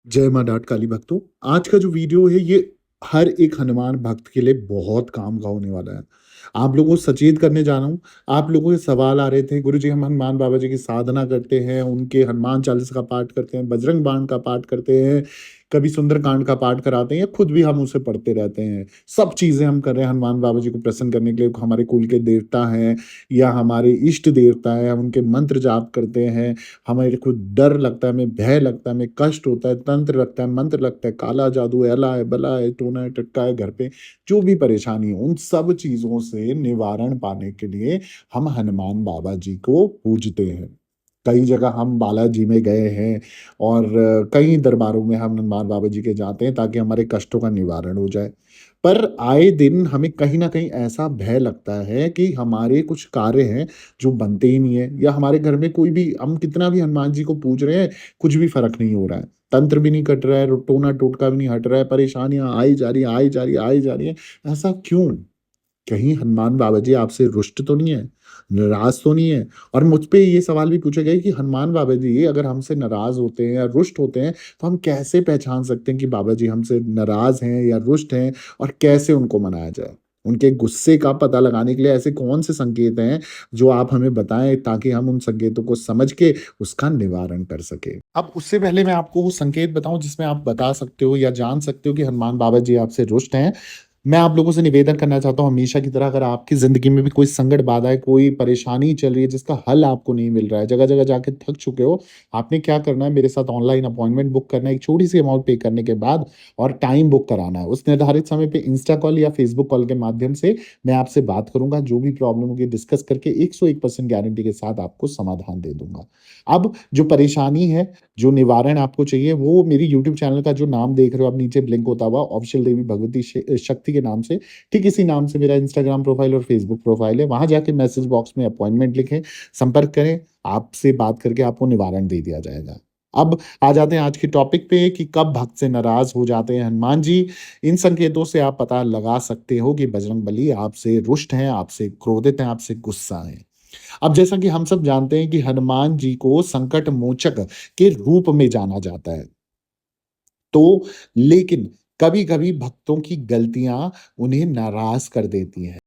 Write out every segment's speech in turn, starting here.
जय माँ डाट काली भक्तों। आज का जो वीडियो है ये हर एक हनुमान भक्त के लिए बहुत काम का होने वाला है। आप लोगों को सचेत करने जा रहा हूँ। आप लोगों के सवाल आ रहे थे, गुरुजी हम हनुमान बाबा जी की साधना करते हैं, उनके हनुमान चालीसा का पाठ करते हैं, बजरंग बाण का पाठ करते हैं, कभी सुंदरकांड का पाठ कराते हैं या खुद भी हम उसे पढ़ते रहते हैं। सब चीजें हम कर रहे हैं हनुमान बाबा जी को प्रसन्न करने के लिए। हमारे कुल के देवता हैं या हमारे इष्ट देवता है, हम उनके मंत्र जाप करते हैं। हमें खुद डर लगता है, हमें भय लगता है, हमें कष्ट होता है, तंत्र लगता है, मंत्र लगता है, काला जादू है, अला है, बला है, टोना है, टटका है, घर पे जो भी परेशानी हो, उन सब चीजों से निवारण पाने के लिए हम हनुमान बाबा जी को पूजते हैं। कई जगह हम बालाजी में गए हैं और कई दरबारों में हम हनुमान बाबा जी के जाते हैं ताकि हमारे कष्टों का निवारण हो जाए। पर आए दिन हमें कहीं न कहीं ऐसा भय लगता है कि हमारे कुछ कार्य हैं जो बनते ही नहीं है, या हमारे घर में कोई भी, हम कितना भी हनुमान जी को पूज रहे हैं, कुछ भी फ़र्क नहीं हो रहा है। तंत्र भी नहीं कट रहा है, टोना-टोटका भी नहीं हट रहा है, परेशानियाँ आई जा रही हैं, आई जा रही है, आई जा रही हैं। ऐसा क्यों? कहीं हनुमान बाबा जी आपसे रुष्ट तो नहीं है, नाराज़ तो नहीं है? और मुझ पे ये सवाल भी पूछे गए कि हनुमान बाबा जी अगर हमसे नाराज़ होते हैं या रुष्ट होते हैं, तो हम कैसे पहचान सकते हैं कि बाबा जी हमसे नाराज़ हैं या रुष्ट हैं, और कैसे उनको मनाया जाए? उनके गुस्से का पता लगाने के लिए ऐसे कौन से संकेत हैं जो आप हमें बताएँ, ताकि हम उन संकेतों को समझ के उसका निवारण कर सकें? अब उससे पहले मैं आपको वो संकेत बताऊँ जिसमें आप बता सकते हो या जान सकते हो कि हनुमान बाबा जी आपसे रुष्ट हैं। मैं आप लोगों से निवेदन करना चाहता हूँ, हमेशा की तरह अगर आपकी ज़िंदगी में भी कोई संकट, बाधाएँ, कोई परेशानी चल रही है जिसका हल आपको नहीं मिल रहा है, जगह-जगह जाके थक चुके हो, आपने क्या करना है, मेरे साथ ऑनलाइन अपॉइंटमेंट बुक करना है, एक छोटी-सी अमाउंट पे करने के बाद और टाइम बुक कराना है। उस निर्धारित समय पे इंस्टा कॉल या फेसबुक कॉल के माध्यम से मैं आपसे बात करूँगा, जो भी प्रॉब्लम होगी डिस्कस करके 101% गारंटी के साथ आपको समाधान दे दूँगा। अब जो परेशानी है, जो निवारण आपको चाहिए, वो मेरी यूट्यूब चैनल का जो नाम देख रहे हो आप नीचे ब्लिंक होता हुआ, ऑफ़िशियल देवी भगवती शक्ति के नाम से, ठीक इसी नाम से मेरा इंस्टाग्राम प्रोफ़ाइल और फ़ेसबुक प्रोफ़ाइल है। वहाँ जाके मैसेज बॉक्स में अपॉइंटमेंट लिखें, संपर्क करें, आपसे बात करके आपको निवारण दे दिया जाएगा। अब आ जाते हैं आज के टॉपिक पे कि कब भक्त से नाराज़ हो जाते हैं हनुमान जी। इन संकेतों से आप पता लगा सकते हो कि बजरंगबली आपसे रुष्ट हैं, आपसे क्रोधित हैं, आपसे गुस्सा हैं। अब जैसा कि हम सब जानते हैं कि हनुमान जी को संकट मोचक के रूप में जाना जाता है। तो लेकिन कभी-कभी भक्तों की गलतियाँ उन्हें नाराज़ कर देती हैं।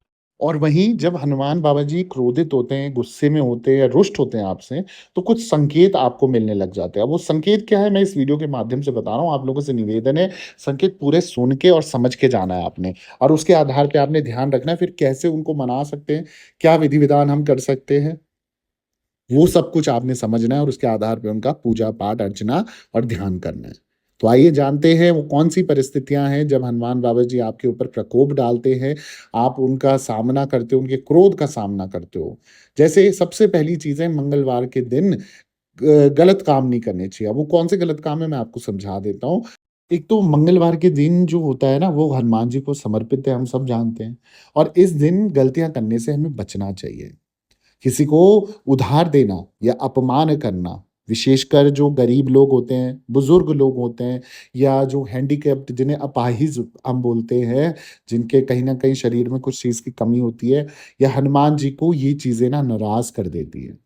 और वहीं जब हनुमान बाबा जी क्रोधित होते हैं, गुस्से में होते हैं या रुष्ट होते हैं आपसे, तो कुछ संकेत आपको मिलने लग जाते हैं। अब वो संकेत क्या है, मैं इस वीडियो के माध्यम से बता रहा हूँ। आप लोगों से निवेदन है, संकेत पूरे सुन के और समझ के जाना है आपने, और उसके आधार पे आपने ध्यान रखना है, फिर कैसे उनको मना सकते हैं, क्या विधि-विधान हम कर सकते हैं, वो सब कुछ आपने समझना है और उसके आधार पे उनका पूजा-पाठ, अर्चना और ध्यान करना है। तो आइए जानते हैं वो कौन-सी परिस्थितियाँ हैं जब हनुमान बाबा जी आपके ऊपर प्रकोप डालते हैं, आप उनका सामना करते हो, उनके क्रोध का सामना करते हो। जैसे सबसे पहली चीज़ है, मंगलवार के दिन गलत काम नहीं करने चाहिए। अब वो कौन से गलत काम है मैं आपको समझा देता हूँ। एक तो मंगलवार के दिन जो होता है ना, वो हनुमान जी को समर्पित है, हम सब जानते हैं, और इस दिन गलतियाँ करने से हमें बचना चाहिए। किसी को उधार देना या अपमान करना, विशेषकर जो गरीब लोग होते हैं, बुजुर्ग लोग होते हैं, या जो हैंडीकैप्ड, जिन्हें अपाहिज हम बोलते हैं, जिनके कहीं न कहीं शरीर में कुछ चीज़ की कमी होती है, या हनुमान जी को ये चीज़ें ना नाराज़ कर देती हैं।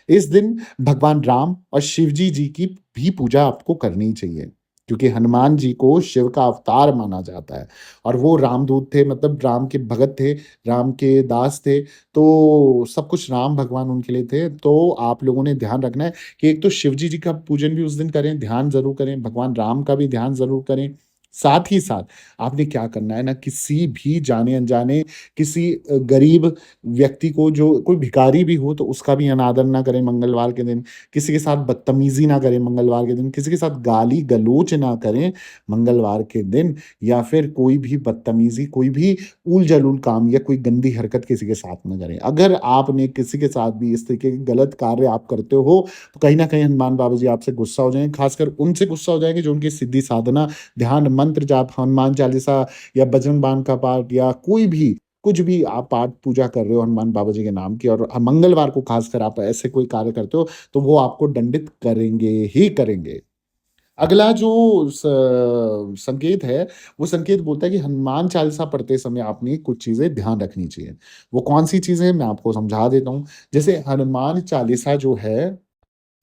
इस दिन भगवान राम और शिव जी की भी पूजा आपको करनी चाहिए, क्योंकि हनुमान जी को शिव का अवतार माना जाता है, और वो रामदूत थे, मतलब राम के भगत थे, राम के दास थे, तो सब कुछ राम भगवान उनके लिए थे। तो आप लोगों ने ध्यान रखना है कि एक तो शिव जी का पूजन भी उस दिन करें, ध्यान ज़रूर करें, भगवान राम का भी ध्यान ज़रूर करें। साथ ही साथ आपने क्या करना है ना, किसी भी जाने-अनजाने किसी गरीब व्यक्ति को, जो कोई भिखारी भी हो, तो उसका भी अनादर ना करें मंगलवार के दिन, किसी के साथ बदतमीज़ी ना करें मंगलवार के दिन, किसी के साथ गाली-गलौच ना करें मंगलवार के दिन, या फिर कोई भी बदतमीज़ी, कोई भी ऊल-जलूल काम या कोई गंदी हरकत किसी के साथ ना करें। अगर आपने किसी के साथ भी इस तरीके के गलत कार्य आप करते हो, तो कहीं न कहीं हनुमान बाबा जी आपसे गुस्सा हो जाएँगे, खासकर उनसे गुस्सा हो जाएँगे जो उनकी सिद्धि साधना, ध्यान, मंत्र जाप, हनुमान चालीसा या बजरंग बाण का पाठ, या कोई भी कुछ भी आप पाठ पूजा कर रहे हो हनुमान बाबा जी के नाम की, और मंगलवार को खासकर आप ऐसे कोई कार्य करते हो, तो वो आपको दंडित करेंगे ही करेंगे। अगला जो स संकेत है, वो संकेत बोलता है कि हनुमान चालीसा पढ़ते समय आपने कुछ चीज़ें ध्यान रखनी चाहिए। वो कौन-सी चीज़ें हैं मैं आपको समझा देता हूँ। जैसे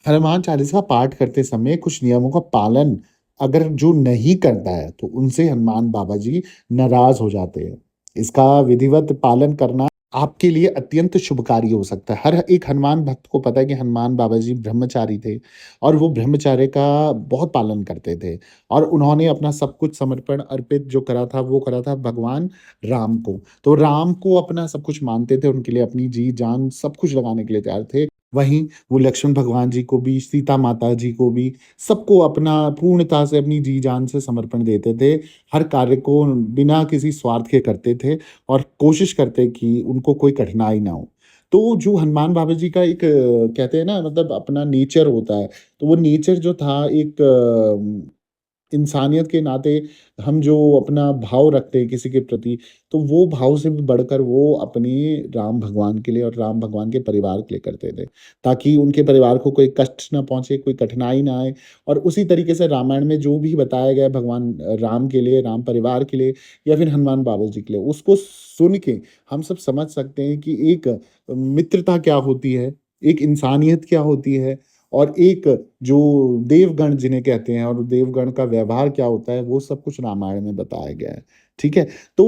हनुमान चालीसा पाठ करते समय कुछ नियमों का पालन अगर जो नहीं करता है तो उनसे हनुमान बाबा जी नाराज़ हो जाते हैं। इसका विधिवत पालन करना आपके लिए अत्यंत शुभकारी हो सकता है। हर एक हनुमान भक्त को पता है कि हनुमान बाबा जी ब्रह्मचारी थे और वो ब्रह्मचर्य का बहुत पालन करते थे और उन्होंने अपना सब कुछ समर्पण अर्पित जो करा था, वो करा था भगवान राम को। तो राम को अपना सब कुछ मानते थे, उनके लिए अपनी जी-जान सब कुछ लगाने के लिए तैयार थे। वहीं वो लक्ष्मण भगवान जी को भी, सीता माता जी को भी, सबको अपना पूर्णता से अपनी जी-जान से समर्पण देते थे। हर कार्य को बिना किसी स्वार्थ के करते थे और कोशिश करते कि उनको कोई कठिनाई ना हो। तो जो हनुमान बाबा जी का एक कहते हैं ना मतलब अपना नेचर होता है, तो वो नेचर जो था एक इंसानियत के नाते हम जो अपना भाव रखते हैं किसी के प्रति, तो वो भाव से भी बढ़कर वो अपने राम भगवान के लिए और राम भगवान के परिवार के लिए करते थे, ताकि उनके परिवार को कोई कष्ट ना पहुँचे, कोई कठिनाई ना आए और उसी तरीके से रामायण में जो भी बताया गया है भगवान राम के लिए, राम परिवार के लिए या फिर हनुमान बाबा जी के लिए, उसको सुन के हम सब समझ सकते हैं कि एक मित्रता क्या होती है, एक इंसानियत क्या होती है और एक जो देवगण जिन्हें कहते हैं और देवगण का व्यवहार क्या होता है, वो सब कुछ रामायण में बताया गया है। ठीक है? तो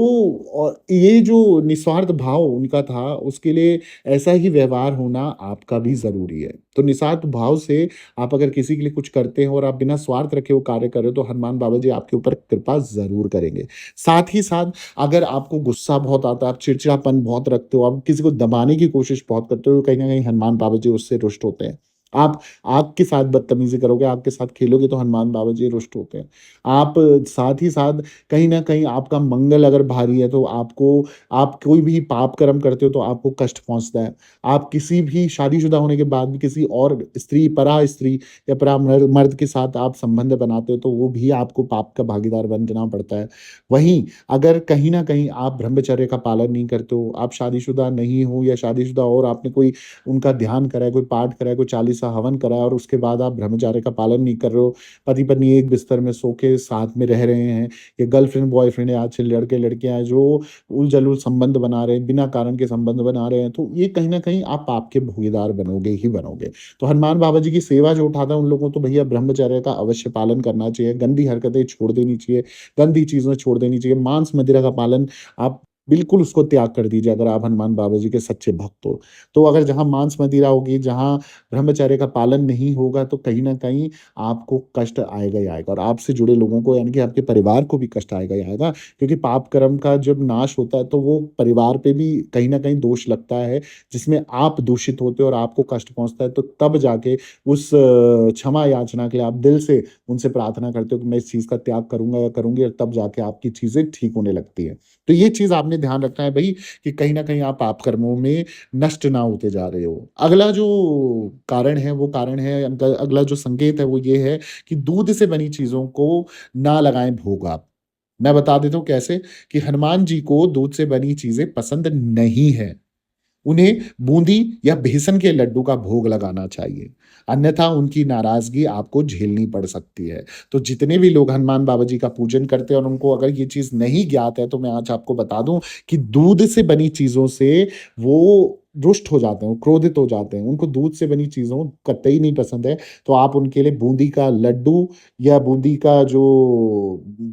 और ये जो निस्वार्थ भाव उनका था, उसके लिए ऐसा ही व्यवहार होना आपका भी ज़रूरी है। तो निस्वार्थ भाव से आप अगर किसी के लिए कुछ करते हो और आप बिना स्वार्थ रखे वो कार्य कर रहे हो, तो हनुमान बाबा जी आपके ऊपर कृपा ज़रूर करेंगे। साथ ही साथ अगर आपको गुस्सा बहुत आता है, आप चिड़चिड़ापन बहुत रखते हो, आप किसी को दबाने की कोशिश बहुत करते हो, तो कहीं न कहीं हनुमान बाबा जी उससे रुष्ट होते हैं। आप आग के साथ बदतमीज़ी करोगे, आग के साथ खेलोगे तो हनुमान बाबा जी रुष्ट होते हैं। आप साथ ही साथ कहीं न कहीं आपका मंगल अगर भारी है तो आप कोई भी पाप कर्म करते हो तो आपको कष्ट पहुँचता है। आप किसी भी शादीशुदा होने के बाद भी किसी और स्त्री, परा स्त्री या परा मर्द के साथ आप संबंध बनाते हो तो वो भी आपको पाप का भागीदार बनना पड़ता है। वहीं अगर कहीं न कहीं आप ब्रह्मचर्य का पालन नहीं करते हो, आप शादीशुदा नहीं हो या शादीशुदा हो और आपने कोई उनका ध्यान करा है, कोई पाठ करा है, कोई चालीसा हवन करा है और उसके बाद आप ब्रह्मचार्य का पालन नहीं कर रहे हो, पति-पत्नी एक बिस्तर में सो के साथ में रह रहे हैं, या गर्लफ्रेंड बॉयफ्रेंड है, आजकल लड़के-लड़कियाँ हैं जो उल-जलूल संबंध बना रहे हैं, बिना कारण के संबंध बना रहे हैं, तो ये कहीं न कहीं आप पाप के भागीदार बनोगे ही बनोगे। तो हनुमान बाबा जी की सेवा जो उठाता है उन लोगों को तो भैया ब्रह्मचर्य का अवश्य पालन करना चाहिए, गंदी हरकतें छोड़ देनी चाहिए, गंदी चीज़ें छोड़ देनी चाहिए, मांस-मदिरा का पालन आप बिल्कुल उसको त्याग कर दीजिए अगर आप हनुमान बाबा जी के सच्चे भक्त हो। तो अगर जहाँ मांस-मदिरा होगी, जहाँ ब्रह्मचर्य का पालन नहीं होगा, तो कहीं न कहीं आपको कष्ट आएगा ही आएगा और आपसे जुड़े लोगों को यानी कि आपके परिवार को भी कष्ट आएगा ही आएगा। क्योंकि पाप कर्म का जब नाश होता है, तो वो परिवार पे भी कहीं न कहीं दोष लगता है, जिसमें आप दूषित होते हो और आपको कष्ट पहुँचता है, तो तब जाके उस क्षमा याचना के लिए आप दिल से उनसे प्रार्थना करते हो कि मैं इस चीज़ का त्याग करूँगा या करूँगी और तब जाके आपकी चीज़ें ठीक होने लगती हैं। तो ये चीज़ आपने ध्यान रखना है भई कि कहीं न कहीं आप पाप कर्मों में नष्ट ना होते जा रहे हो। अगला जो कारण है, वो कारण है अगला जो संकेत है, वो ये है कि दूध से बनी चीज़ों को ना लगाएँ भोग आप। मैं बता देता हूँ कैसे कि हनुमान जी को दूध से बनी चीज़ें पसंद नहीं है। उन्हें बूंदी या बेसन के लड्डू का भोग लगाना चाहिए, अन्यथा उनकी नाराज़गी आपको झेलनी पड़ सकती है। तो जितने भी लोग हनुमान बाबा जी का पूजन करते हैं और उनको अगर ये चीज़ नहीं ज्ञात है, तो मैं आज आपको बता दूँ कि दूध से बनी चीज़ों से वो रुष्ट हो जाते हैं, वो क्रोधित हो जाते हैं। उनको दूध से बनी चीज़ों कतई नहीं पसंद है, तो आप उनके लिए बूंदी का लड्डू या बूंदी का जो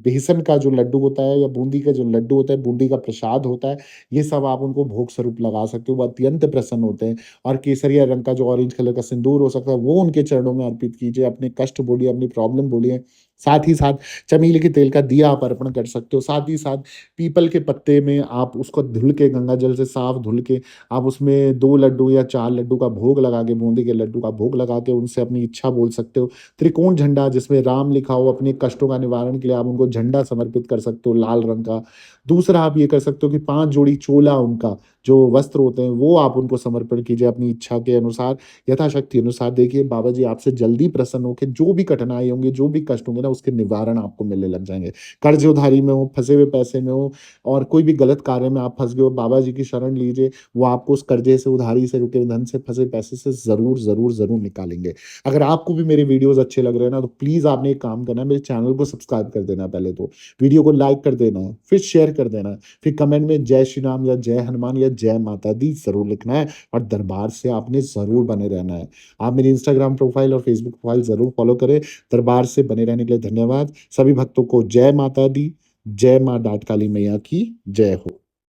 बेसन का जो लड्डू होता है या बूंदी का जो लड्डू होता है, बूंदी का प्रसाद होता है, ये सब आप उनको भोग स्वरूप लगा सकते हो, वो अत्यंत प्रसन्न होते हैं और केसरिया रंग का जो ऑरेंज कलर का सिंदूर हो सकता है, वो उनके चरणों में अर्पित कीजिए, अपने कष्ट बोलिए, अपनी प्रॉब्लम बोलिए। साथ ही साथ चमेली के तेल का दिया आप अर्पण कर सकते हो, साथ ही साथ पीपल के पत्ते में आप उसको धुल के गंगा जल से साफ धुल के आप उसमें 2 लड्डू या 4 लड्डू का भोग लगा के, बूंदी के लड्डू का भोग लगा के उनसे अपनी इच्छा बोल सकते हो। त्रिकोण झंडा जिसमें राम लिखा हो, अपने कष्टों का निवारण के लिए आप उनको झंडा समर्पित कर सकते हो लाल रंग का। दूसरा आप ये कर सकते हो कि 5 जोड़ी चोला उनका जो वस्त्र होते हैं, वो आप उनको समर्पण कीजिए अपनी इच्छा के अनुसार, यथाशक्ति अनुसार। देखिए बाबा जी आपसे जल्दी प्रसन्न होके जो भी कठिनाई होंगी, जो भी कष्ट होंगे ना, उसके निवारण आपको मिलने लग जाएँगे। कर्ज़ उधारी में हो, फँसे हुए पैसे में हो और कोई भी गलत कार्य में आप फँस गए हो, बाबा जी की शरण लीजिए, वो आपको उस कर्ज़े से, उधारी से, रुके धन से, फँसे पैसे से ज़रूर, ज़रूर, ज़रूर निकालेंगे। अगर आपको भी मेरे वीडियोज़ अच्छे लग रहे हैं ना, तो प्लीज़ आपने एक काम करना है, मेरे चैनल को सब्सक्राइब कर देना पहले तो। वीडियो को लाइक कर देना, फिर शेयर कर देना, फिर कमेंट में जय श्री राम या जय हनुमान या जय माता दी ज़रूर लिखना है और दरबार से आपने ज़रूर बने रहना है। आप मेरी इंस्टाग्राम प्रोफ़ाइल और फ़ेसबुक प्रोफ़ाइल ज़रूर फ़ॉलो करें। दरबार से बने रहने के लिए धन्यवाद। सभी भक्तों को जय माता दी, जय माँ डाँट काली मैया की जय हो।